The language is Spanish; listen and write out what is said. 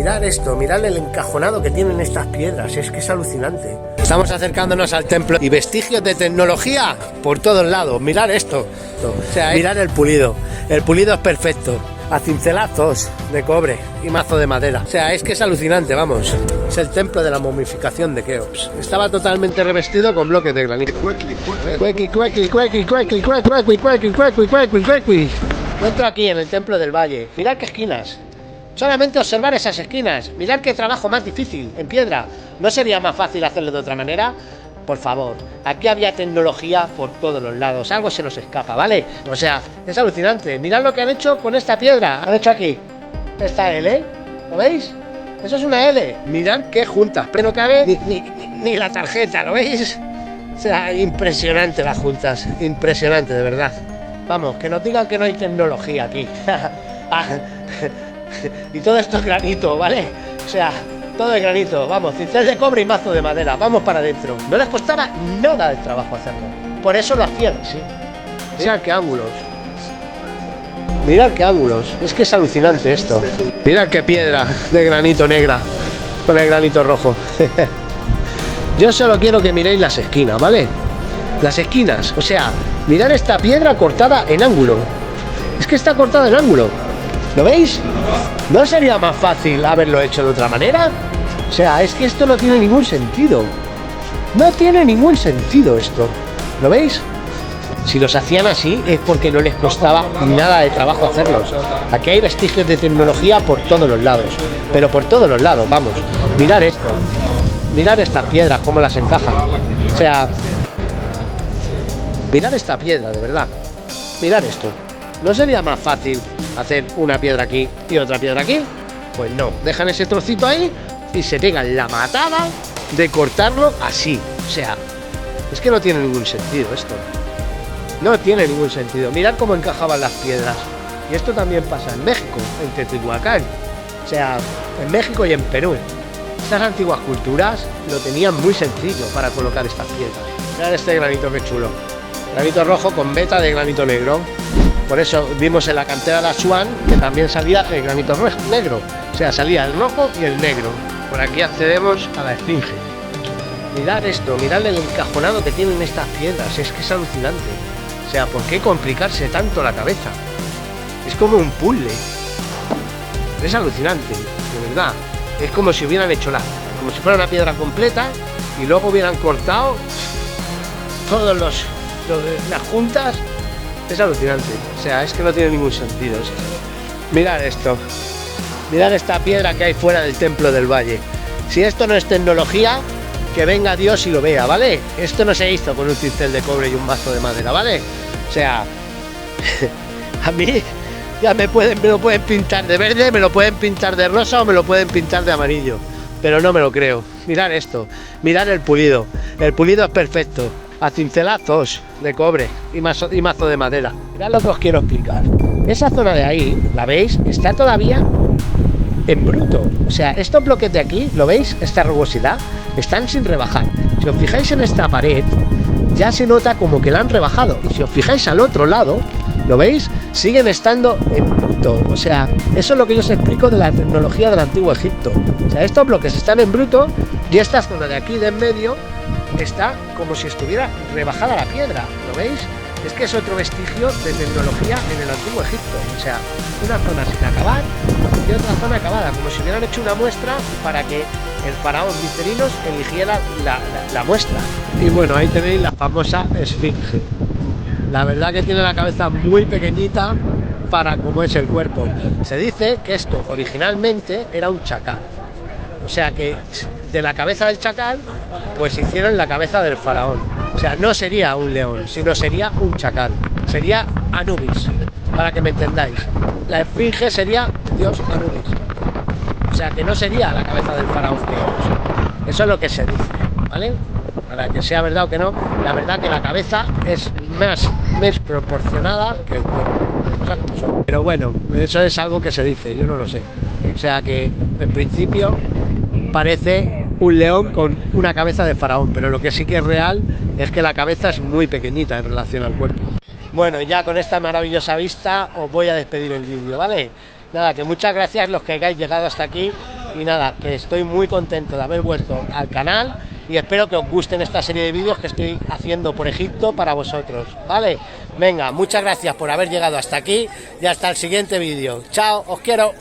Mirad esto, mirad el encajonado que tienen estas piedras, es que es alucinante. Estamos acercándonos al templo y vestigios de tecnología por todos lados. Mirad esto, o sea, mirad el pulido es perfecto, a cincelazos de cobre y mazo de madera. O sea, es que es alucinante, vamos. Es el templo de la momificación de Keops. Estaba totalmente revestido con bloques de granito. Entro aquí en el templo del valle. Mirad qué esquinas. Solamente observar esas esquinas. Mirad qué trabajo más difícil en piedra. ¿No sería más fácil hacerlo de otra manera? Por favor, aquí había tecnología por todos los lados. Algo se nos escapa, ¿vale? O sea, es alucinante. Mirad lo que han hecho con esta piedra. Han hecho aquí esta L, ¿lo veis? Eso es una L. Mirad qué juntas. Pero no cabe ni la tarjeta, ¿lo veis? O sea, impresionante las juntas. Impresionante, de verdad. Vamos, que nos digan que no hay tecnología aquí. Y todo esto es granito, ¿vale? O sea, todo de granito. Vamos, cincel de cobre y mazo de madera. Vamos para adentro. No les costaba nada de trabajo hacerlo. Por eso lo hacían, sí. Mirad qué ángulos. Mirad qué ángulos. Es que es alucinante esto. Mirad qué piedra de granito negra con el granito rojo. Yo solo quiero que miréis las esquinas, ¿vale? Las esquinas. O sea, mirad esta piedra cortada en ángulo. Es que está cortada en ángulo. ¿Lo veis? ¿No sería más fácil haberlo hecho de otra manera? O sea, es que esto no tiene ningún sentido. No tiene ningún sentido esto. ¿Lo veis? Si los hacían así es porque no les costaba nada de trabajo hacerlos. Aquí hay vestigios de tecnología por todos los lados. Pero por todos los lados, vamos. Mirad esto. Mirad estas piedras, cómo las encajan. O sea, mirad esta piedra, de verdad. Mirad esto. ¿No sería más fácil hacer una piedra aquí y otra piedra aquí? Pues no, dejan ese trocito ahí y se pegan la matada de cortarlo así. O sea, es que no tiene ningún sentido esto. No tiene ningún sentido. Mirad cómo encajaban las piedras. Y esto también pasa en México, en Teotihuacán. O sea, en México y en Perú. Estas antiguas culturas lo tenían muy sencillo para colocar estas piedras. Mirad este granito que chulo. Granito rojo con veta de granito negro. Por eso vimos en la cantera de Asuán que también salía el granito negro. O sea, salía el rojo y el negro. Por aquí accedemos a la esfinge. Mirad esto, mirad el encajonado que tienen estas piedras. Es que es alucinante. O sea, ¿por qué complicarse tanto la cabeza? Es como un puzzle. Es alucinante, de verdad. Es como si hubieran hecho como si fuera una piedra completa y luego hubieran cortado todos las juntas. Es alucinante, o sea, es que no tiene ningún sentido esto. Mirad esto, mirad esta piedra que hay fuera del templo del valle. Si esto no es tecnología, que venga Dios y lo vea, ¿vale? Esto no se hizo con un cincel de cobre y un mazo de madera, ¿vale? O sea, a mí ya me lo pueden pintar de verde, me lo pueden pintar de rosa o me lo pueden pintar de amarillo, pero no me lo creo. Mirad esto, mirad el pulido es perfecto. A cincelazos de cobre y mazo de madera. Mirad lo que os quiero explicar. Esa zona de ahí, ¿la veis? Está todavía en bruto. O sea, estos bloques de aquí, ¿lo veis? Esta rugosidad, están sin rebajar. Si os fijáis en esta pared, ya se nota como que la han rebajado. Y si os fijáis al otro lado, ¿lo veis? Siguen estando en bruto. O sea, eso es lo que yo os explico de la tecnología del antiguo Egipto. O sea, estos bloques están en bruto y esta zona de aquí de en medio está como si estuviera rebajada la piedra, ¿lo veis? Es que es otro vestigio de tecnología en el antiguo Egipto. O sea, una zona sin acabar y otra zona acabada, como si hubieran hecho una muestra para que el faraón Vicerinos eligiera la muestra. Y bueno, ahí tenéis la famosa esfinge. La verdad que tiene la cabeza muy pequeñita para como es el cuerpo. Se dice que esto originalmente era un chacal. O sea que de la cabeza del chacal, pues hicieron la cabeza del faraón. O sea, no sería un león, sino sería un chacal. Sería Anubis, para que me entendáis. La esfinge sería Dios Anubis. O sea, que no sería la cabeza del faraón Keops. Eso es lo que se dice, ¿vale? Para que sea verdad o que no, la verdad que la cabeza es más desproporcionada que el cuerpo. Pero bueno, eso es algo que se dice, yo no lo sé. O sea que, en principio, parece un león con una cabeza de faraón, pero lo que sí que es real es que la cabeza es muy pequeñita en relación al cuerpo. Bueno, ya con esta maravillosa vista os voy a despedir el vídeo, ¿vale? Nada, que muchas gracias los que hayáis llegado hasta aquí Y nada, que estoy muy contento de haber vuelto al canal y espero que os gusten esta serie de vídeos que estoy haciendo por Egipto para vosotros, ¿vale? Venga, muchas gracias por haber llegado hasta aquí y hasta el siguiente vídeo. Chao, os quiero.